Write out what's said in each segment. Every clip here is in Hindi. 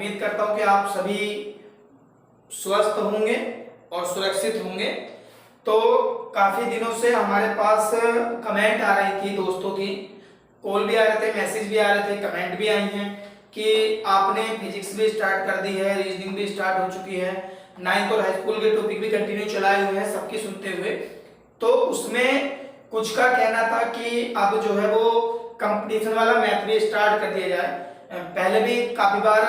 उम्मीद करता हूँ कि आप सभी स्वस्थ होंगे और सुरक्षित होंगे। तो काफ़ी दिनों से हमारे पास कमेंट आ रही थी दोस्तों की, कॉल भी आ रहे थे, मैसेज भी आ रहे थे, कमेंट भी आई हैं कि आपने फिजिक्स भी स्टार्ट कर दी है, रीजनिंग भी स्टार्ट हो चुकी है, 9th और हाई स्कूल के टॉपिक भी कंटिन्यू चलाए हुए हैं सबकी सुनते हुए। तो उसमें कुछ का कहना था कि अब जो है वो कंपटीशन वाला मैथ भी स्टार्ट कर दिया जाए। पहले भी काफ़ी बार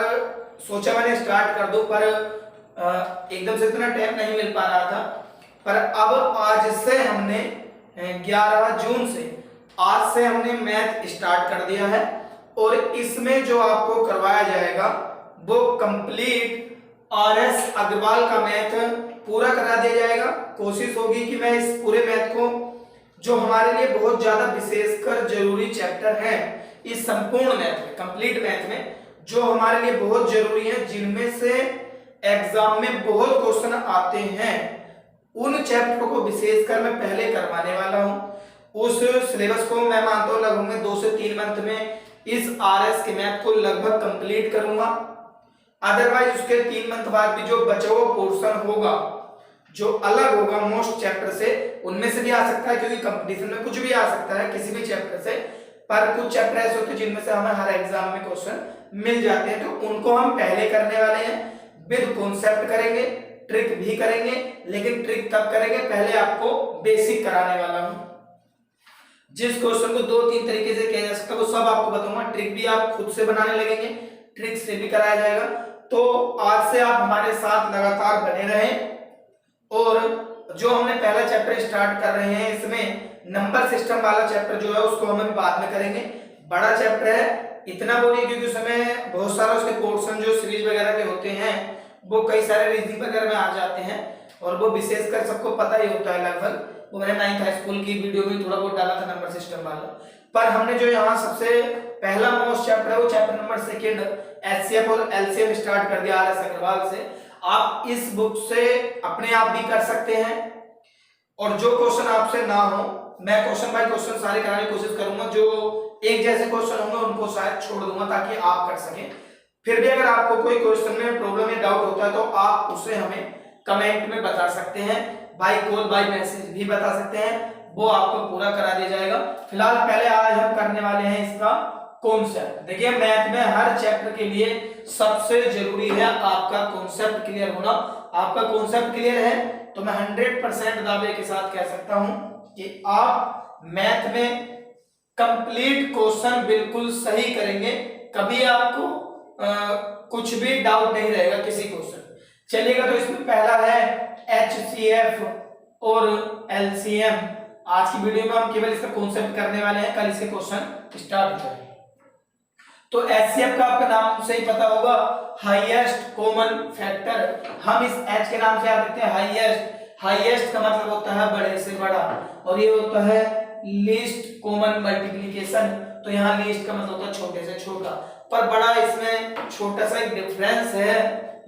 सोचा मैंने स्टार्ट कर दूं, पर एकदम से इतना टाइम नहीं मिल पा रहा था। पर अब आज से हमने 11 जून से आज से हमने मैथ स्टार्ट कर दिया है और इसमें जो आपको करवाया जाएगा वो कंप्लीट RS अग्रवाल का मैथ पूरा करा दिया जाएगा। कोशिश होगी कि मैं इस पूरे मैथ को, जो हमारे लिए बहुत ज्यादा विशेषकर जरूरी चैप्टर है इस संपूर्ण मैथ में, कंप्लीट मैथ में, जो हमारे लिए बहुत जरूरी है, जिनमें से एग्जाम में बहुत क्वेश्चन आते हैं, उन चैप्टर को विशेषकर मैं पहले करवाने वाला हूं। उस सिलेबस को मैं मानता हूं लगभग 2 से 3 मंथ में इस RS के मैथ को लगभग कंप्लीट करूंगा। अदरवाइज उसके 3 मंथ बाद भी जो बचा हुआ पोर्शन होगा, जो अलग होगा मोस्ट चैप्टर से, उनमें से भी आ सकता है, क्योंकि कंपटीशन में कुछ भी आ सकता है किसी भी चैप्टर से। पर कुछ चैप्टर ऐसे होते हैं जिनमें से हमें हर एग्जाम में क्वेश्चन मिल जाते हैं, तो उनको हम पहले करने वाले हैं। विद कॉन्सेप्ट करेंगे, ट्रिक भी करेंगे, लेकिन ट्रिक तब करेंगे पहले आपको बेसिक कराने वाला हूं। जिस क्वेश्चन को 2-3 तरीके से किया जा सकता है वो सब आपको बताऊंगा। ट्रिक भी आप खुद से बनाने लगेंगे, ट्रिक से भी कराया जाएगा। तो आज से आप हमारे साथ लगातार बने रहें। और जो हमने पहला चैप्टर स्टार्ट कर रहे हैं, इसमें नंबर सिस्टम वाला चैप्टर जो है उसको हम बाद में करेंगे। बड़ा चैप्टर है, इतना बोलिए क्योंकि उसमें बहुत सारा उसके पोर्शन जो सीरीज वगैरह के होते हैं वो कई सारे रीजनिंग वगैरह में आ जाते हैं, और वो विशेषकर सबको पता ही होता है लगभग। वो मैंने 9th हाई स्कूल की वीडियो में थोड़ा बहुत डाला था नंबर सिस्टम वाला। पर हमने जो यहाँ सबसे पहला मोस्ट चैप्टर है वो चैप्टर नंबर 2 HCF और LCM स्टार्ट कर दिया RS अग्रवाल से। आप इस बुक से अपने आप भी कर सकते हैं, और जो क्वेश्चन आपसे ना हो मैं क्वेश्चन बाय क्वेश्चन सारे कराने की कोशिश करूंगा। जो एक जैसे क्वेश्चन होंगे उनको शायद छोड़ दूंगा ताकि आप कर सकें। फिर भी अगर आपको कोई क्वेश्चन में प्रॉब्लम या डाउट होता है तो आप उसे हमें कमेंट में बता सकते हैं, बाय कॉल बाय मैसेज भी बता सकते हैं, वो आपको पूरा करा दिया जाएगा। फिलहाल पहले आज हम करने वाले हैं इसका कॉन्सेप्ट। देखिए मैथ में हर चैप्टर के लिए सबसे जरूरी है आपका कॉन्सेप्ट क्लियर होना। आपका कॉन्सेप्ट क्लियर है तो मैं 100% दावे के साथ कह सकता हूं कि आप मैथ में कंप्लीट क्वेश्चन बिल्कुल सही करेंगे। कभी आपको कुछ भी डाउट नहीं रहेगा किसी क्वेश्चन। चलिएगा, तो इसमें पहला है HCF और LCM। आज की वीडियो में हम केवल इसका कॉन्सेप्ट करने वाले हैं, कल इसके क्वेश्चन स्टार्ट करेंगे। तो HCF का आपका नाम से ही पता होगा, हाईएस्ट कॉमन फैक्टर। हम इस H के नाम से याद रखते हैं हाईएस्ट। हाईएस्ट का मतलब होता है बड़े से बड़ा, और ये होता है लीस्ट कॉमन मल्टीप्लिकेशन। तो यहाँ लीस्ट का मतलब होता है छोटे से छोटा, पर बड़ा इसमें छोटा सा एक डिफरेंस है।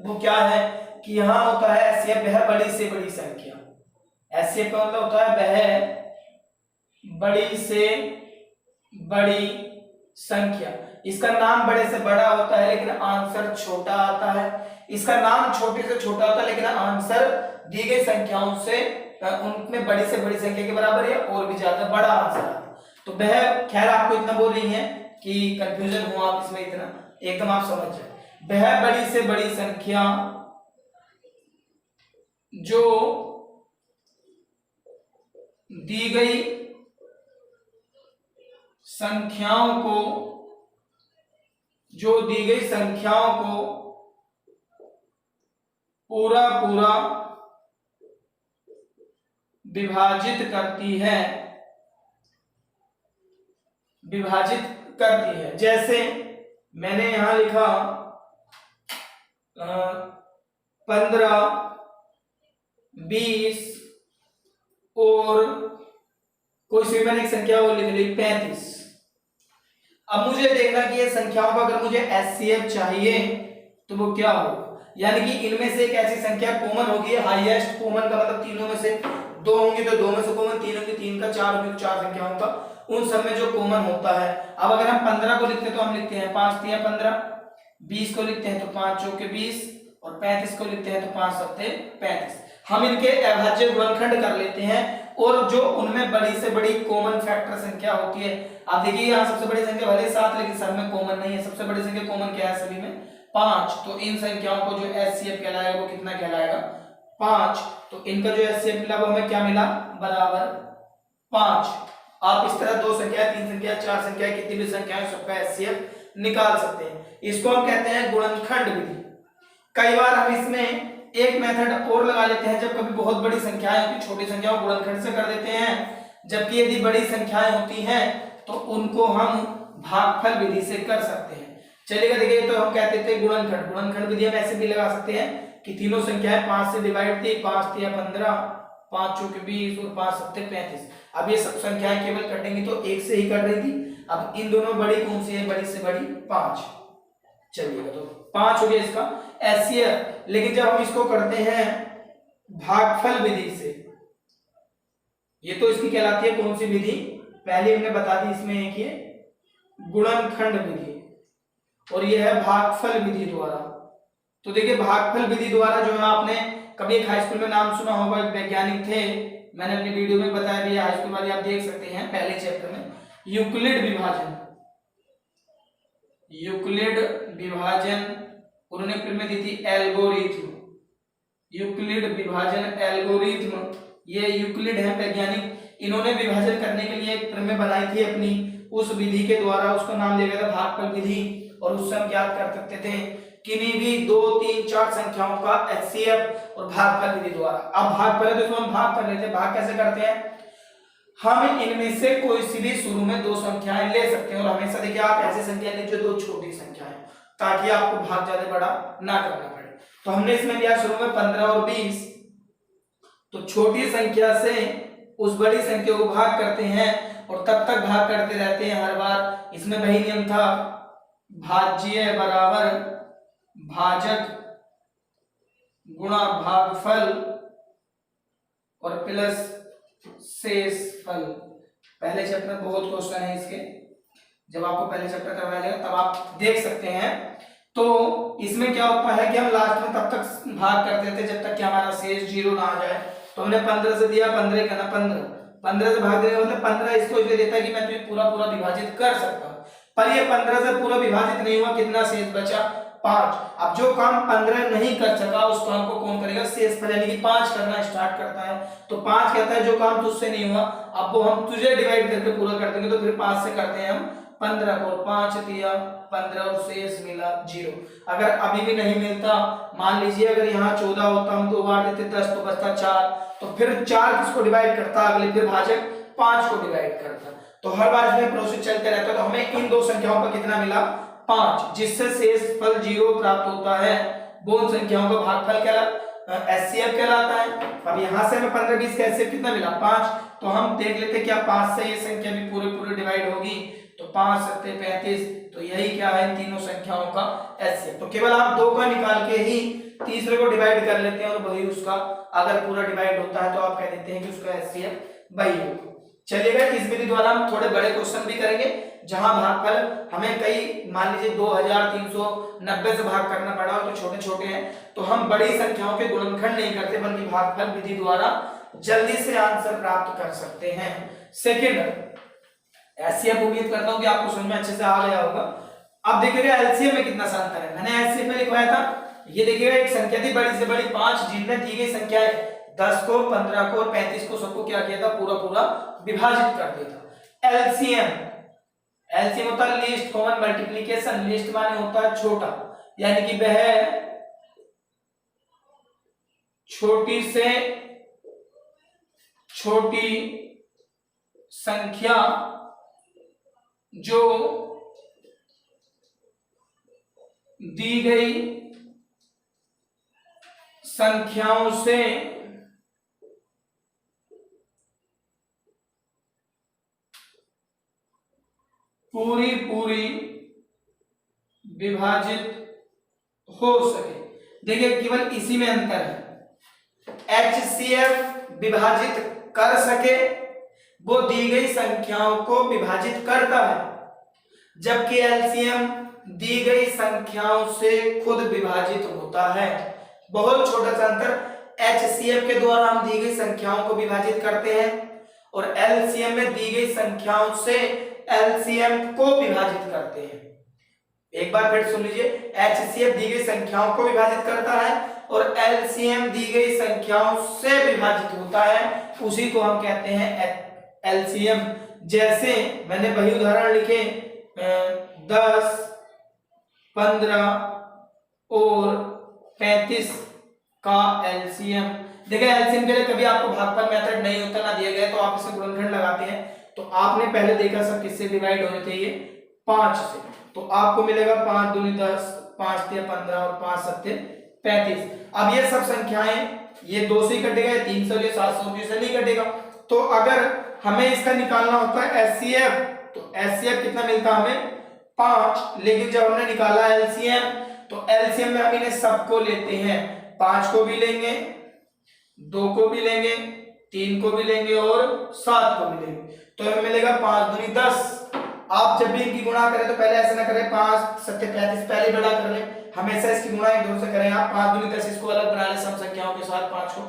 वो क्या है कि यहाँ होता है HCF है बड़ी से बड़ी संख्या। HCF का मतलब होता है वह बड़ी से बड़ी संख्या। इसका नाम बड़े से बड़ा होता है लेकिन आंसर छोटा आता है। इसका नाम छोटे से छोटा होता है लेकिन आंसर दी गई संख्याओं से उनमें बड़ी से बड़ी संख्या के बराबर या और भी ज्यादा बड़ा आंसर आता है। तो वह, खैर आपको इतना बोल रही है कि कंफ्यूजन हो आप इसमें, इतना एकदम आप समझ जाए। वह बड़ी से बड़ी संख्या जो दी गई संख्याओं को पूरा विभाजित करती है। जैसे मैंने यहां लिखा 15, 20 और कोई सी मैंने एक संख्या वो लिख ली 35। अब मुझे देखना कि ये संख्याओं का अगर मुझे HCF चाहिए तो वो क्या होगा, यानी कि इनमें से एक ऐसी संख्या कॉमन होगी। हाईएस्ट कॉमन का मतलब तीनों में से 2 होंगी तो 2 में से कॉमन, 3 होंगी 3 का, 4 होंगी तो 4 संख्याओं का, उन सब में जो कॉमन होता है। अब अगर हम 15 को लिखते तो हम लिखते हैं 5 3 15, 20 को लिखते हैं तो 5 चौके 20 और 35 को लिखते हैं तो 5 सत्ते 35। हम इनके अभाज्य गुणनखंड कर लेते हैं और जो उनमें बड़ी से बड़ी कॉमन फैक्टर संख्या होती है, आप देखिए यहाँ सबसे बड़ी संख्या भले 7 लेकिन सब में कॉमन नहीं है, सबसे बड़ी संख्या कॉमन क्या है सभी में 5, तो इन संख्याओं को जो एचसीएफ कहलाएगा वो कितना कहलाएगा 5। तो इनका जो एचसीएफ मिला वो हमें क्या मिला बराबर 5। आप इस तरह 2 संख्या 3 संख्या 4 संख्या कितनी भी संख्याएं सबका एचसीएफ निकाल सकते हैं। इसको हम कहते हैं गुणनखंड विधि। कई बार हम इसमें एक मेथड और लगा लेते हैं, जब कभी बहुत बड़ी संख्याएं होती छोटी संख्याओं को गुणनखंड से कर देते हैं, जबकि यदि बड़ी संख्याएं होती हैं तो उनको हम भागफल विधि से कर सकते हैं। चलिएगा देखिए, तो हम कहते थे गुणनखंड, गुणनखंड विधि हम ऐसे भी लगा सकते हैं कि तीनों संख्याएं 5 से डिवाइड थी, 5 3 15, 5 चौके 20 और 5 सत्ते 35। अब ये सब संख्याएं केवल कटेंगी तो 1 से ही कट रही थी। अब इन दोनों बड़ी कौन सी है, बड़ी से बड़ी 5। चलिएगा तो 5 हो गया इसका एचसीएफ। लेकिन जब हम इसको करते हैं भागफल विधि से, ये तो इसकी कहलाती है कौन सी विधि, पहले हमने बता दी इसमें एक ये गुणनखंड विधि और ये है भागफल विधि द्वारा। तो देखिए भागफल विधि द्वारा जो है आपने कभी एक हाई स्कूल में नाम सुना होगा, एक वैज्ञानिक थे, मैंने अपनी वीडियो में बताया भी, हाई स्कूल वाले आप देख सकते हैं पहले चैप्टर में, यूक्लिड विभाजन। यूक्लिड विभाजन उन्होंने फिर में दी थी एल्गोरिथम, यूक्लिड विभाजन एल्गोरिथम। ये यूक्लिड है वैज्ञानिक, इन्होंने विभाजन करने के लिए एक प्रमेय बनाई थी अपनी, उस विधि के द्वारा उसका नाम दिया गया था भागफल विधि। और उससे हम याद कर सकते थे किन्हीं भी 2 3 4 संख्याओं का एचसीएफ और भागफल विधि द्वारा। अब भागफल है तो इसको हम भाग कर लेते हैं। भाग कैसे करते हैं, हम इनमें से कोई सी भी शुरू में 2 संख्याएं ले सकते हैं और हमेशा देखिए आप ऐसी संख्या लीजिए 2 छोटी संख्याएं, ताकि आपको भाग ज्यादा बड़ा ना करना पड़े। तो हमने इसमें लिया शुरू में 15 और 20, तो छोटी संख्या से उस बड़ी संख्या को भाग करते हैं और तब तक भाग करते रहते हैं हर बार। इसमें वही नियम था, भाज्य बराबर भाजक गुणा भागफल और प्लस शेष फल। पहले चैप्टर में बहुत क्वेश्चन है इसके, जब आपको पहले चैप्टर करवाया जाएगा तब आप देख सकते हैं। तो इसमें क्या होता है कि हम लास्ट में तब तक भाग करते थे जब तक कि हमारा शेष 0 ना आ जाए। तो हमने 15 से दिया, 15 का ना 15 से भाग देने मतलब 15 इसको इसलिए देता है कि मैं तुझे पूरा पूरा विभाजित कर सकता हूं, पर ये 15 से पूरा विभाजित नहीं हुआ, कितना शेष बचा 5। अब जो काम 15 नहीं कर सका उस काम को कौन करेगा, शेषफल यानी कि 5 करना स्टार्ट करता है। तो 5 कहता है जो काम तुझसे नहीं हुआ अब वो हम तुझे डिवाइड करके पूरा कर देंगे। तो फिर 5 से करते हैं हम 15 को, 5 दिया 15 और शेष मिला 0। अगर अभी भी नहीं मिलता, मान लीजिए अगर यहाँ 14 होता, हम 2 बार देते 10 तो बचता 4, तो फिर 4 किसको डिवाइड करता, अगले फिर भाजक 5 को डिवाइड करता। तो हर बार इसमें प्रोसेस चलते रहता है। तो हमें इन 2 संख्याओं पर कितना मिला 5, जिससे शेषफल 0 प्राप्त होता है। वो उन संख्याओं का भागफल एचसीएफ कहलाता है। अब यहाँ से हमें 15 20 का एचसीएफ कितना मिला 5, तो हम देख लेते क्या 5 से ये संख्या भी पूरे पूरे डिवाइड होगी, तो 5 सत्ते 35। तो यही क्या है इन तीनों संख्याओं का एचसीएफ। तो केवल आप 2 का निकाल के ही तीसरे को डिवाइड कर लेते हैं और वही उसका अगर पूरा डिवाइड होता है तो आप कह देते हैं कि उसका एचसीएफ वही होगा। चलिएगा इस विधि द्वारा हम थोड़े बड़े क्वेश्चन भी करेंगे, जहां भागफल हमें कई मान लीजिए 2390 से भाग करना पड़ा हो तो छोटे छोटे हैं, तो हम बड़ी संख्याओं के गुणनखंड नहीं करते बल्कि भागफल विधि द्वारा जल्दी से आंसर प्राप्त कर सकते हैं। सेकंड एचसीएफ, उम्मीद करता हूं कि आपको समझ में अच्छे से आ गया होगा। अब देखिएगा एलसीएम में कितना सा अंतर है। मैंने एलसीएम में लिखवाया था, ये देखिएगा एक संख्या थी बड़ी से बड़ी 5, जिनमें दी गई संख्या है 10 को 15 को और 35 को सबको क्या किया था, पूरा पूरा विभाजित कर दिया था। एलसीएम, एलसीएम होता है लीस्ट कॉमन मल्टीप्लिकेशन। लीस्ट माने होता है छोटा, यानी कि वह छोटी से छोटी संख्या जो दी गई संख्याओं से पूरी पूरी विभाजित हो सके। देखिए केवल इसी में अंतर है। एचसीएफ विभाजित कर सके, वो दी गई संख्याओं को विभाजित करता है, जबकि एलसीएम दी गई संख्याओं से खुद विभाजित होता है। बहुत छोटा सा अंतर, HCF के द्वारा हम दी गई संख्याओं को विभाजित करते हैं और LCM में दी गई संख्याओं से LCM को विभाजित करते हैं। एक बार फिर सुन लीजिए, HCF दी गई संख्याओं को विभाजित करता है और LCM दी गई संख्याओं से विभाजित होता है, उसी को हम कहते हैं LCM। जैसे मैंने वही उदाहरण लिखे 10, 15 और 35 का LCM। देखिए LCM के लिए कभी आपको भागफल मेथड नहीं होता ना दिया गया, तो आप इसे गुणनखंड लगाते हैं। तो आपने पहले देखा सब किससे डिवाइड होने थे, ये 5 से, तो आपको मिलेगा 5 दूनी 10, 5 तिया 15 और 5 सत्ते 35। अब ये सब संख्याएं, ये 2 से ही कटेगा, ये 3 से, ये 700 से नहीं कटेगा। तो अगर हमें इसका निकालना होता है HCF, तो HCF कितना मिलता है हमें 5, लेकिन जब हमने निकाला LCM, तो LCM में हम इन्हें सबको लेते हैं, 5 को भी लेंगे, 2 को भी लेंगे, 3 को भी लेंगे और 7 को भी लेंगे, तो हमें मिलेगा 5 दूनी 10। आप जब भी इनकी गुणा करें तो पहले ऐसे ना करें 5 सत्ते 35, पहले बड़ा कर ले, हमेशा इसकी गुणा एक 2 से करें। आप 5 दूनी 10, इसको अलग बना ले सम संख्याओं के साथ 5 को,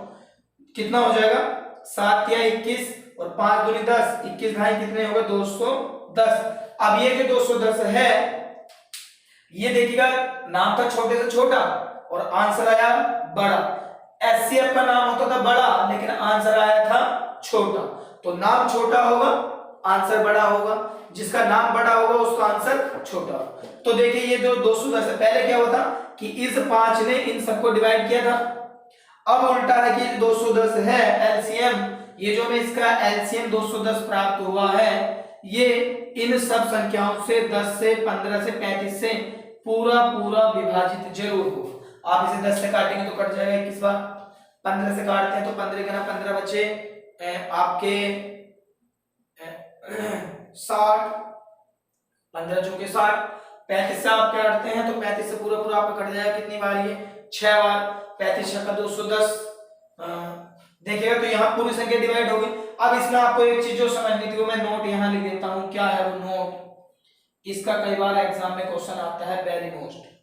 कितना हो जाएगा 7 या 21 और 5 दूनी 10, 21 भाई कितने होगा 210। अब ये जो 210 है, ये देखिएगा नाम था छोटे से छोटा और आंसर आया बड़ा। HCF का नाम होता था बड़ा, लेकिन आंसर आया था छोटा। तो नाम छोटा होगा, आंसर बड़ा होगा, जिसका नाम बड़ा होगा उसका आंसर छोटा होगा। तो देखिए ये जो 210 है, पहले क्या हुआ था कि इस 5 ने इन सबको डिवाइड किया था। अब उल्टा है कि 210 है LCM, ये जो हमें इसका LCM 210 प्राप्त हुआ है, ये इन सब संख्याओं से 10 से 15 से 35 से पूरा पूरा विभाजित जरूर हो। आप इसे 10 से काटेंगे तो कट जाएगा 21 बार, 15 से काटते हैं तो 15 का 15 बचे आपके 60, 15 चौके 60, 35 से आप काटते हैं तो 35 से पूरा पूरा आपका कट जाएगा, कितनी बार ये 6 बार, 35 छक्का 210। देखिएगा तो यहाँ पूरी संख्या डिवाइड होगी। अब इसमें आपको एक चीज जो समझनी थी वो मैं नोट यहाँ लिख देता हूँ, क्या है वो नोट, इसका कई बार एग्जाम में क्वेश्चन आता है वेरी मोस्ट।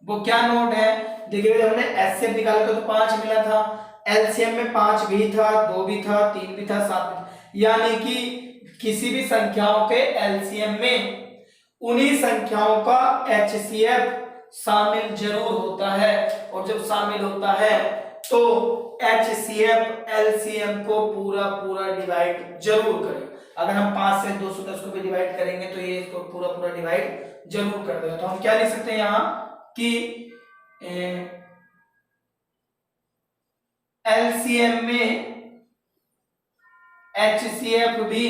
वो क्या नोट है, देखिए जब हमने HCF निकाला था तो 5 मिला था, LCM में 5 भी था, 2 भी था, 3 भी था, 7 भी था, यानी कि किसी भी संख्याओं के LCM में उन्हीं संख्याओं का HCF शामिल जरूर होता है, और जब शामिल होता है तो HCF LCM को पूरा पूरा डिवाइड जरूर करें। अगर हम 5 से 210 को भी डिवाइड करेंगे तो ये इसको पूरा पूरा डिवाइड जरूर कर देगा। तो हम क्या लिख सकते हैं यहाँ कि LCM में HCF भी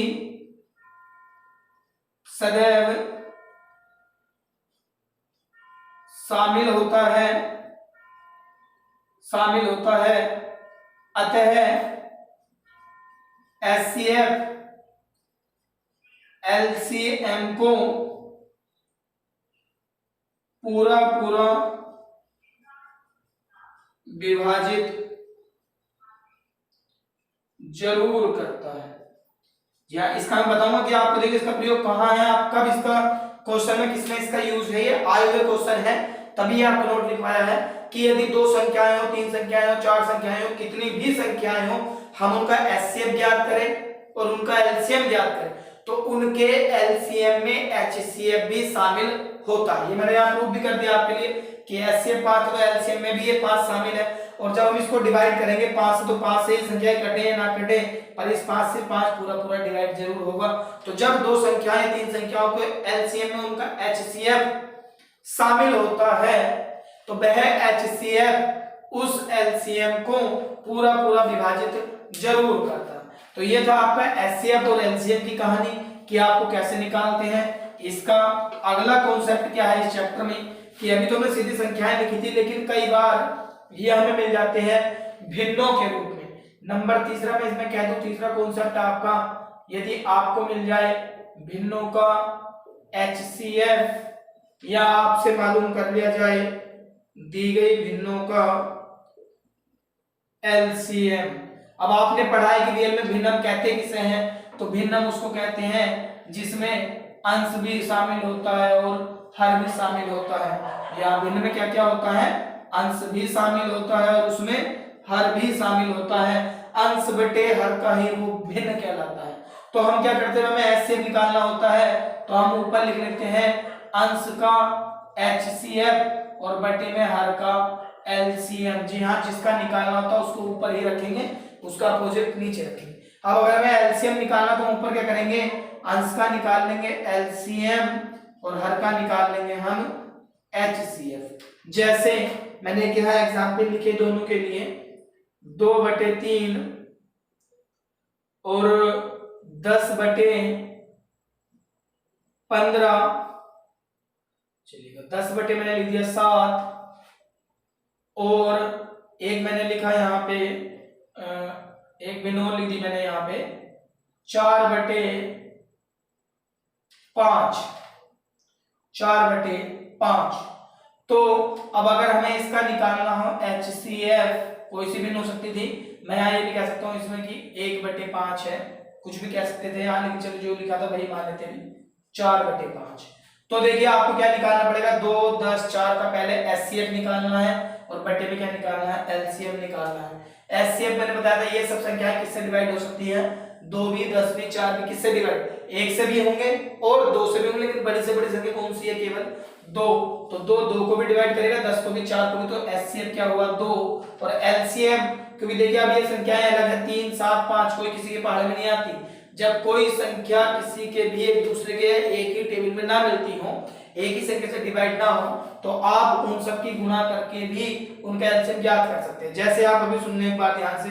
सदैव शामिल होता है, अतः HCF LCM को पूरा पूरा विभाजित जरूर करता है। या इसका मैं बताऊंगा कि आपको देखिए इसका प्रयोग कहाँ है, आप कब इसका क्वेश्चन में किसमें इसका यूज है, ये आए हुए क्वेश्चन है, तभी आपको नोट लिखवाया है कि यदि 2 संख्याएं हो, 3 संख्याएं हो, 4 संख्याएं हो, कितनी भी संख्याएं हो, हम उनका HCF ज्ञात करें और उनका LCM ज्ञात करें तो उनके LCM में HCF भी शामिल होता है। ये मैंने यहाँ प्रूफ भी कर दिया आपके लिए कि HCF 5 तो LCM में भी ये 5 शामिल है, और जब हम इसको डिवाइड करेंगे 5 से तो 5 से ही संख्या कटे या ना कटे, पर इस 5 से 5 पूरा पूरा डिवाइड जरूर होगा। तो जब 2 संख्याएं 3 संख्याओं के LCM में उनका HCF शामिल होता है तो वह HCF उस LCM को पूरा पूरा विभाजित जरूर करता है। तो ये था आपका HCF और LCM की कहानी कि आपको कैसे निकालते हैं। इसका अगला कॉन्सेप्ट क्या है इस चैप्टर में कि अभी तो हमने सीधी संख्याएं लिखी थी, लेकिन कई बार ये हमें मिल जाते हैं भिन्नों के रूप में। नंबर तीसरा में इसमें कह दूं, तीसरा कॉन्सेप्ट आपका, यदि आपको मिल जाए भिन्नों का HCF या आपसे मालूम कर लिया जाए दी गई भिन्नों का LCM। अब आपने पढ़ा है कि रियल में भिन्नम कहते किसे हैं, तो भिन्नम उसको कहते हैं जिसमें अंश भी शामिल होता है और हर भी शामिल होता है। यहाँ भिन्न में क्या क्या होता है, अंश भी शामिल होता है और उसमें हर भी शामिल होता है। अंश बटे हर का ही रूप भिन्न कहलाता है। तो हम क्या करते हैं, हमें एचसीएफ निकालना होता है तो हम ऊपर लिख लेते हैं अंश का एचसीएफ और बटे में हर का एलसीएम। जी हाँ, जिसका निकालना होता है उसको ऊपर ही रखेंगे, उसका अपोजिट नीचे रखेंगे। अब अगर हमें एलसीएम निकालना तो ऊपर क्या करेंगे, अंश का निकाल लेंगे एलसीएम और हर का निकाल लेंगे हम एचसीएफ। जैसे मैंने क्या एग्जाम्पल लिखे दोनों के लिए, 2/3 और 10/15, चलिएगा 10 मैंने लिख दिया 7 और एक मैंने लिखा यहाँ पे एक बिन और लिख दी मैंने यहाँ पे 4/5, 4/5। तो अब अगर हमें इसका निकालना हो HCF, कोई सी भी हो सकती थी, मैं यहाँ ये भी कह सकता हूँ इसमें कि 1/5 है, कुछ भी कह सकते थे यहाँ, लेकिन चलो जो लिखा था वही मान लेते हैं 4/5। तो देखिए आपको क्या निकालना पड़ेगा, 2, 10, 4 का पहले HCF निकालना है और बटे में क्या निकालना है, LCM निकालना है। HCF मैंने बताया था ये सब संख्याएं किससे डिवाइड हो सकती है, 2 भी, 10 भी, 4 भी, किससे डिवाइड, 1 से भी होंगे और 2 से भी होंगे, लेकिन बड़ी से बड़ी संख्या कौन सी है, केवल 2। तो 2 को भी डिवाइड करेगा, 10 को भी, 4 को भी, तो HCF क्या हुआ 2 और LCM, क्योंकि देखिए अब ये संख्याएं अलग है, 3, 7, 5 कोई किसी के पहाड़ में नहीं आती। जब कोई संख्या किसी के भी एक दूसरे के एक ही टेबल में ना मिलती हो, एक ही संख्या से डिवाइड ना हो, तो आप उन सब की गुणा करके भी उनका एलसीएम ज्ञात कर सकते हैं। जैसे आप अभी सुनने एक बार ध्यान से,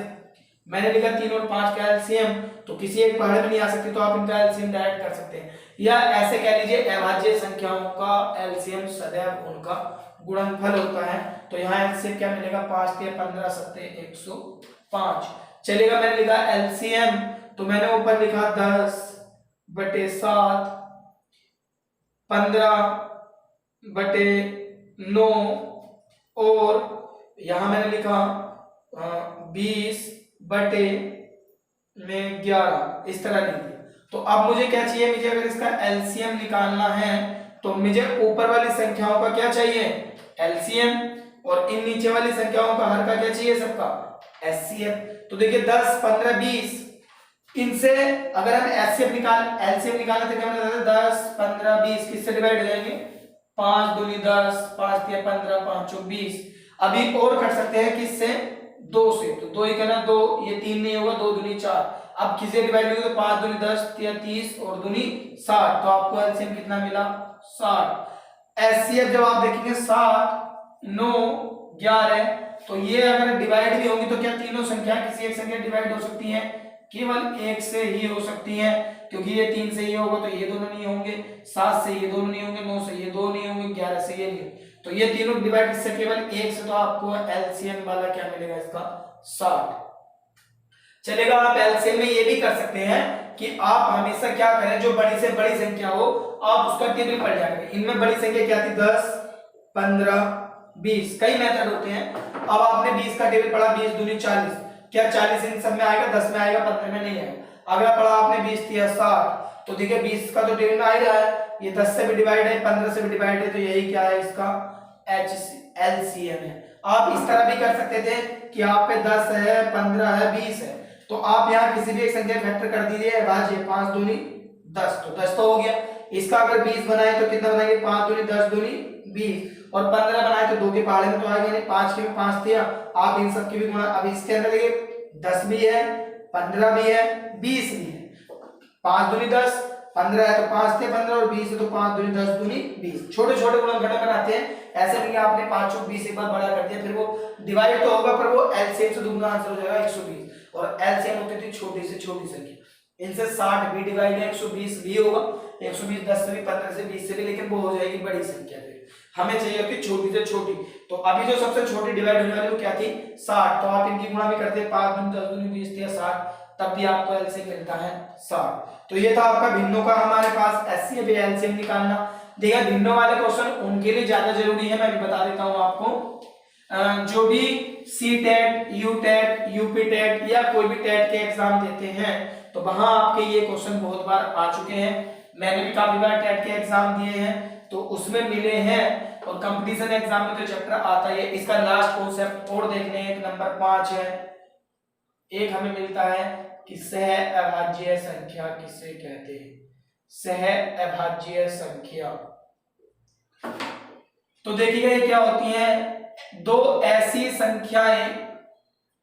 मैंने लिखा 3 और 5 का एलसीएम, तो किसी एक पहाड़ में नहीं आ सकती, तो आप इनका एलसीएम डायरेक्ट कर सकते हैं। या ऐसे कह लीजिए अभाज्य संख्याओं का एलसीएम सदैव उनका गुणनफल होता है। तो यहाँ एलसीएम क्या मिलेगा, 5 × 15 = 105 चलेगा। मैंने लिखा एलसीएम, तो मैंने ऊपर लिखा 10/7, 15/9 और यहां मैंने लिखा 20/11, इस तरह लिख दिया। तो अब मुझे क्या चाहिए, मुझे अगर इसका एलसीएम निकालना है तो मुझे ऊपर वाली संख्याओं का क्या चाहिए, एलसीएम, और इन नीचे वाली संख्याओं का हर का क्या चाहिए, सबका एचसीएफ। तो देखिए 10, 15, 20, इनसे अगर हम एचसीएफ एलसीएम निकालना तो क्या होता है, 10, 15, 20 किससे डिवाइड हो जाएंगे, 5 दूनी 10, 5 × 15, 5 × 20। अभी और कर सकते हैं किससे, 2 से, तो 2 ही कहना 2, ये 3 नहीं होगा, 2 दूनी 4। अब किससे डिवाइड होगी, तो 5 दूनी 10, 30 और दूनी 60, तो आपको एलसीएम कितना मिला, 60। एचसीएफ जब आप देखेंगे 7, 9, 11, तो ये अगर डिवाइड भी होंगी तो क्या तीनों संख्या किसी एक संख्या डिवाइड हो सकती हैं, केवल एक से ही हो सकती है, क्योंकि ये 3 से ये होगा तो ये दोनों नहीं होंगे, 7 से ये दोनों नहीं होंगे, 9 से ये दो नहीं होंगे, 11 से ये नहीं, तो ये तीनों डिवाइड इससे केवल एक से, तो आपको एलसीएम वाला क्या मिलेगा, इसका 60 चलेगा। आप एलसीएम में ये भी कर सकते हैं कि आप हमेशा क्या करें, जो बड़ी से बड़ी संख्या हो आप उसका टेबल पढ़ जाएंगे। इनमें बड़ी संख्या क्या थी, 10, 15, 20, कई मेथड होते हैं। अब आपने 20 का टेबल पढ़ा, 20 दूनी 40, क्या 40 इन सब में आएगा, 10 में आएगा, 15 में नहीं आएगा। अगला पढ़ा आपने 20 × 60, तो देखिए 20 का तो टेबल में आ ही रहा है, ये 10 से भी डिवाइड है, 15 से भी डिवाइड है, तो यही क्या है, इसका एलसीएम है। आप इस तरह भी कर सकते थे कि आप पे 10 है, 15 है, 20 है, तो आप यहाँ किसी भी एक संख्या फैक्टर कर दीजिए, भाज्य 5 दूनी 10, तो 10 तो हो गया। इसका अगर 20 बनाए तो कितना बनाएंगे, 5 दूनी 10 दूनी 20, और 15 बनाए तो 2 के पहाड़े में तो आएगा नहीं, 5 के में 5 थे, आप इन सब की भी गुणा। अब इसके अंदर देखिए 10 भी है, 15 भी है, 20 भी है, 5 दूनी 10, 15 है तो 5 थे 15 और 20 है तो 5 दूनी 10 दूनी 20। छोटे छोटे गुणनखंड बनाते हैं, ऐसे नहीं आपने 5 × 20 एक बार बड़ा कर दिया, फिर वो डिवाइड तो होगा पर वो एलसीएम से दुगना आंसर हो जाएगा 120, और एलसीएम होती थी छोटी से छोटी संख्या। इनसे 60 भी डिवाइड है, 120 भी होगा, 120 10 से भी, 15 से, 20 से भी, लेकिन वो हो जाएगी बड़ी संख्या। फिर हमें चाहिए होती छोटी से छोटी, तो अभी जो सबसे छोटी डिवाइड होने वाली वो क्या थी, 60, तो आप इनकी गुणा भी करते हैं, 5 दूनी 10 दूनी 20 या 60, तब भी आपको एलसीएम मिलता है 60। तो ये था आपका भिन्नों का हमारे पास एचसीएफ या एलसीएम निकालना। देखिए भिन्नों वाले क्वेश्चन उनके लिए ज्यादा जरूरी है, मैं भी बता देता हूं आपको। जो भी सी-टेट, यू-टेट, यूपी-टेट या कोई भी टेट के एग्जाम देते हैं तो वहां आपके ये क्वेश्चन बहुत बार आ चुके हैं। मैंने भी काफी बार टेट के एग्जाम दिए हैं, तो उसमें मिले हैं, और कंपटीशन एग्जाम में तो चैप्टर आता है। इसका लास्ट कॉन्सेप्ट और देखने हैं, नंबर 5 है। एक हमें मिलता है कि सह अभाज्य संख्या किसे कहते हैं, सह अभाज्य संख्या। तो देखिएगा ये क्या होती है, दो ऐसी संख्याएं,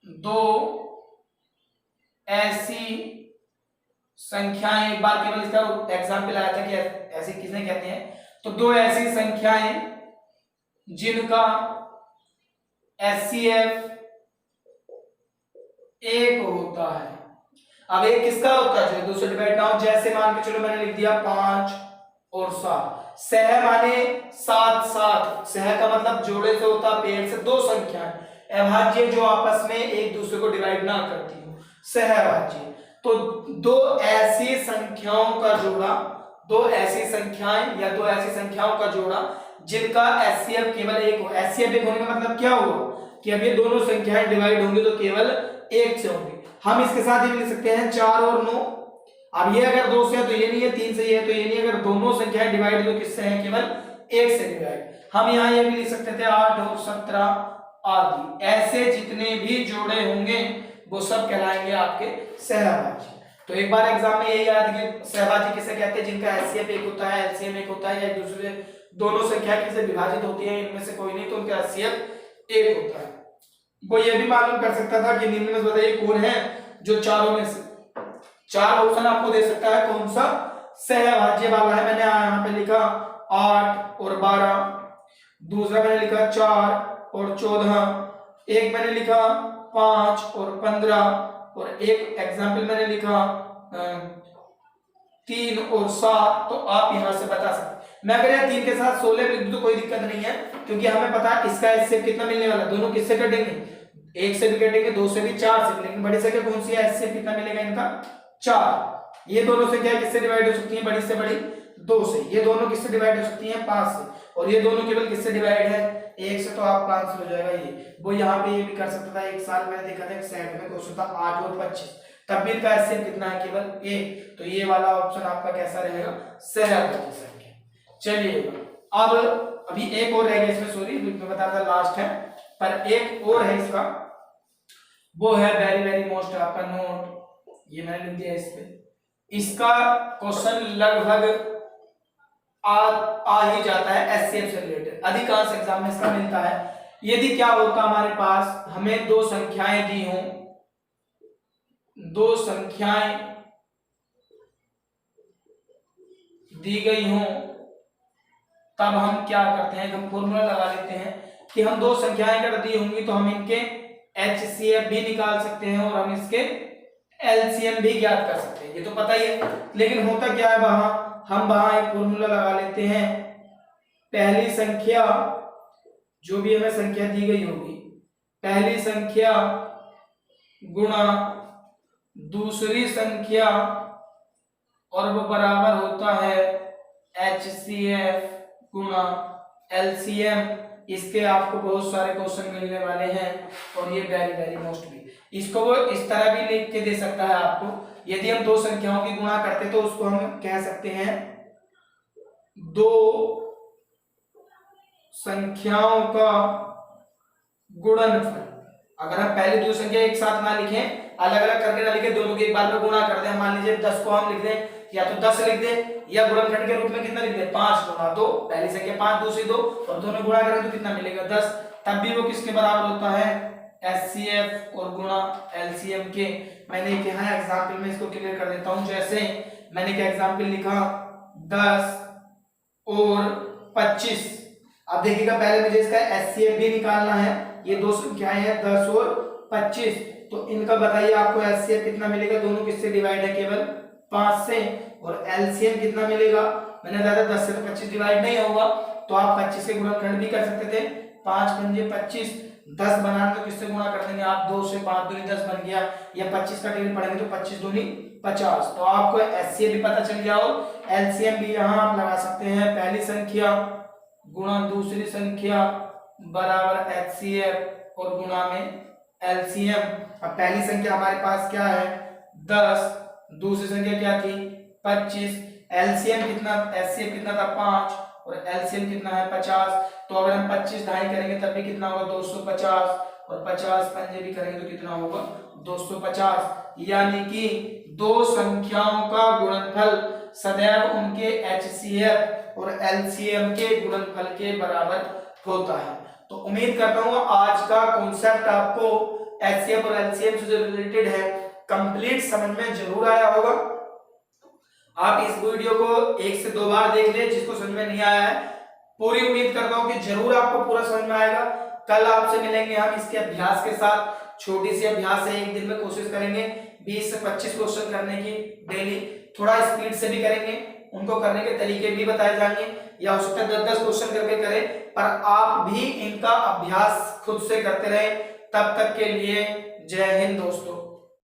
दो ऐसी संख्याएं, एक बार केवल इसका एग्जाम्पल आया था कि ऐसे किसने कहते हैं, तो दो ऐसी संख्याएं जिनका HCF एक होता है। अब एक किसका होता है, जो दूसरे डिवाइड ना हो, जैसे मान के चलो मैंने लिख दिया 5 और 7, सह माने 7 7, सह का मतलब जोड़े से होता, पेड़ से, दो संख्याएं अभाज्य जो आपस में एक दूसरे को डिवाइड ना करती हो, सह अभाज्य। तो दो ऐसी संख्याओं का जोड़ा, दो ऐसी संख्याएं या दो ऐसी संख्याओं का जोड़ा जिनका HCF केवल एक हो। HCF एक होने का मतलब क्या हुआ कि अब ये दोनों संख्याएं डिवाइड होंगी तो केवल एक से होंगी। हम इसके साथ ये भी लिख सकते हैं 4 और 9। अब ये अगर 2 से है तो ये नहीं है, 3 से ये है तो ये नहीं, अगर दोनों संख्याएं डिवाइड तो किससे है, केवल एक से डिवाइड। हम यहाँ ये भी लिख सकते थे 8 और 17 आदि, ऐसे जितने भी जोड़े होंगे वो सब कहलाएंगे आपके सहभाज्य। तो एक बार एग्जाम में यही याद कि सहभाज्य किसे कहते हैं, जिनका HCF एक होता है, LCM एक होता है, या एक दूसरे दोनों संख्या किससे विभाजित होती है, इनमें से कोई नहीं तो उनका HCF एक होता है। वो ये भी मालूम कर सकता था कि निम्न में बताइए कौन है जो चारों में से, 4 ऑप्शन आपको दे सकता है कौन सा सहभाज्य वाला है। मैंने यहाँ पे लिखा 8 और 12, दूसरा मैंने लिखा 4 और 14, एक मैंने लिखा 5 और 15, और एक एग्जाम्पल मैंने लिखा 3 और 7। तो आप यहां से बता सकते, मैं अगर यहाँ 3 के साथ 16 लिख दूं तो कोई दिक्कत नहीं है, क्योंकि हमें पता है इसका HCF कितना मिलने वाला, दोनों किससे कटेंगे, 1 से भी कटेंगे, 2 से भी, 4 से भी, लेकिन बड़ी संख्या कौन सी है, HCF कितना मिलेगा इनका 4। ये दोनों संख्या किससे डिवाइड हो सकती है, बड़ी से बड़ी 2 से, ये दोनों किससे डिवाइड हो सकती है 5 से, और ये दोनों केवल किससे डिवाइड है 1 से, तो आपका आंसर हो जाएगा ये। वो यहाँ पे ये भी कर सकता था, एक साल मैंने देखा था एक सेट में क्वेश्चन था 8 और 25, तब भी इनका HCF कितना है, केवल 1। तो ये वाला ऑप्शन आपका कैसा रहेगा, सहभाज्य संख्या। चलिए अब अभी एक और रहेगा इसमें, सॉरी मैं बता था लास्ट है, पर एक और है इसका, वो है वेरी वेरी मोस्ट आपका नोट, ये मैंने लिख दिया इस पे। इसका क्वेश्चन लगभग आ ही जाता है HCF से रिलेटेड, अधिकांश एग्जाम में इसका मिलता है। यदि क्या होता हमारे पास, हमें दो संख्याएं दी हों, दो संख्याएं दी गई हों, तब हम क्या करते हैं, हम फॉर्मूला लगा लेते हैं कि हम दो संख्याएं अगर दी होंगी तो हम इनके HCF भी निकाल सकते हैं और हम इसके LCM भी ज्ञात कर सकते हैं, ये तो पता ही है। लेकिन होता क्या है, हम वहां एक फॉर्मूला लगा लेते हैं, पहली संख्या जो भी हमें संख्या दी गई होगी, पहली संख्या गुणा दूसरी संख्या, और वो बराबर होता है HCF गुणा LCM। इसके आपको बहुत सारे क्वेश्चन मिलने वाले हैं, और ये वेरी वेरी मोस्ट भी, इसको वो इस तरह भी लिख के दे सकता है आपको, यदि हम दो संख्याओं की गुणा करते तो उसको हम कह सकते हैं दो संख्याओं का गुणनफल। अगर हम पहले दो संख्या एक साथ ना लिखें, अलग अलग करके ना लिखें, दोनों के एक बार में गुणा कर दें, मान लीजिए 10 को हम लिख दें, या तो 10 लिख दें, या गुणनखंड के रूप में कितना लिख दें 5 गुणा 2, पहली संख्या 5 दूसरी 2, और दोनों गुणा करें तो कितना मिलेगा 10, तब भी वो किसके बराबर होता है HCF और गुणा LCM के। मैंने यहाँ एग्जाम्पल में इसको क्लियर कर देता हूँ, जैसे मैंने क्या एग्जाम्पल लिखा 10 और 25। अब देखिएगा पहले मुझे इसका HCF भी निकालना है, ये दो संख्याएं हैं 10 और 25, तो इनका बताइए आपको HCF कितना मिलेगा, दोनों किससे डिवाइड है, केवल 5 से, और LCM कितना मिलेगा, मैंने बताया 10 से तो 25 डिवाइड नहीं होगा, तो आप 25 के गुणनखंड भी कर सकते थे, 5 पंजे 25, 10 बनाना तो किससे गुणा कर देंगे आप, 2 से, 5 दूनी 10 बन गया, या 25 का टेबल पढ़ेंगे तो 25 दूनी 50, तो आपको HCF भी पता चल गया, और LCM भी यहाँ आप लगा सकते हैं, पहली संख्या गुणा दूसरी संख्या बराबर HCF और गुणा में LCM। अब पहली संख्या हमारे पास क्या है 10, दूसरी संख्या क्या थी 25, LCM कितना, HCF कितना था 5, और एलसीएम कितना है 50। तो अगर हम 25 ढाई करेंगे तब भी कितना होगा 250, और 50 पंजे भी करेंगे तो कितना होगा 250। यानी कि दो संख्याओं का गुणनफल सदैव उनके एचसीएफ और एलसीएम के गुणनफल के बराबर होता है। तो उम्मीद करता हूं आज का कॉन्सेप्ट आपको एचसीएफ और एलसीएम से जो रिलेटेड है कंप्लीट समझ में जरूर आया होगा। आप इस वीडियो को 1 से 2 बार देख ले, जिसको समझ में नहीं आया है पूरी उम्मीद करता हूं कि जरूर आपको पूरा समझ में आएगा। कल आपसे मिलेंगे हम इसके अभ्यास के साथ। छोटी सी अभ्यास है, एक दिन में कोशिश करेंगे 20 से 25 क्वेश्चन करने की डेली। थोड़ा स्पीड से भी करेंगे, उनको करने के तरीके भी बताए जाएंगे, या हो सकता है 10-10 क्वेश्चन करके करें, पर आप भी इनका अभ्यास खुद से करते रहे। तब तक के लिए जय हिंद दोस्तों।